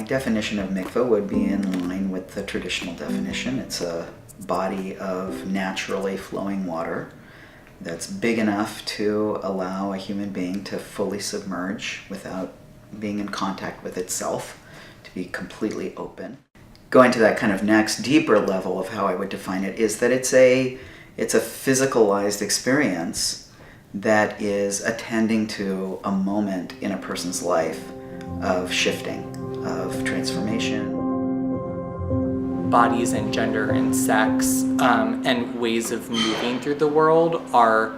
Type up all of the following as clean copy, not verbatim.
definition of mikveh would be in line with the traditional definition. It's a body of naturally flowing water that's big enough to allow a human being to fully submerge without being in contact with itself, to be completely open. Going to that kind of next deeper level of how I would define it is that it's a physicalized experience that is attending to a moment in a person's life of shifting, of transformation. Bodies and gender and sex and ways of moving through the world are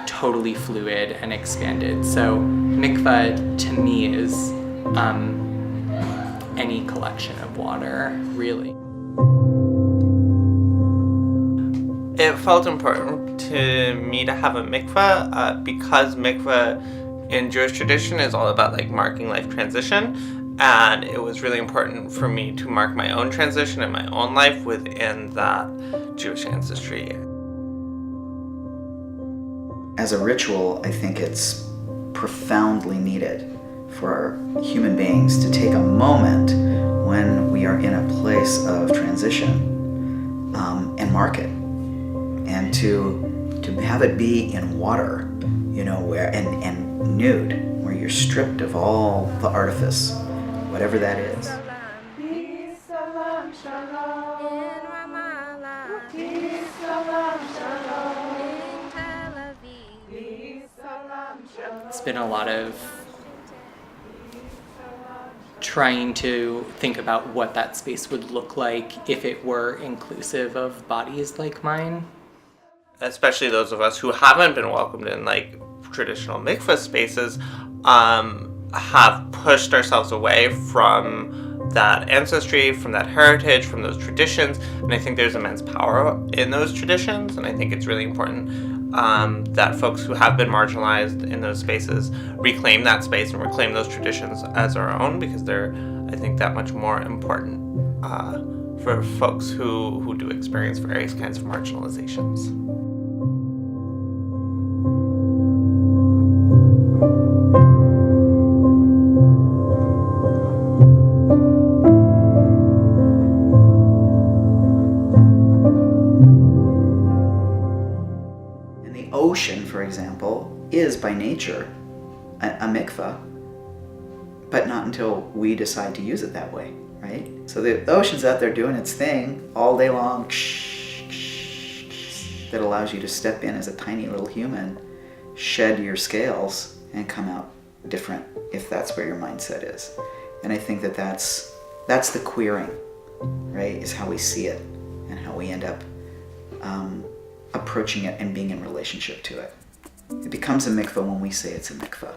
totally fluid and expanded. So mikveh to me is any collection of water, really. It felt important to me to have a mikveh because mikveh in Jewish tradition is all about like marking life transition. And it was really important for me to mark my own transition and my own life within that Jewish ancestry. As a ritual, I think it's profoundly needed for human beings to take a moment when we are in a place of transition and mark it. And to have it be in water, where and nude, where you're stripped of all the artifice, whatever that is. It's been a lot of trying to think about what that space would look like if it were inclusive of bodies like mine. Especially those of us who haven't been welcomed in like traditional mikveh spaces, have pushed ourselves away from that ancestry, from that heritage, from those traditions. And I think there's immense power in those traditions. And I think it's really important that folks who have been marginalized in those spaces reclaim that space and reclaim those traditions as our own, because they're, I think, that much more important for folks who do experience various kinds of marginalizations. Ocean, for example, is by nature a mikveh, but not until we decide to use it that way, right? So the ocean's out there doing its thing all day long, that allows you to step in as a tiny little human, shed your scales, and come out different, if that's where your mindset is. And I think that's the queering, right? Is how we see it and how we end up approaching it and being in relationship to it. It becomes a mikveh when we say it's a mikveh.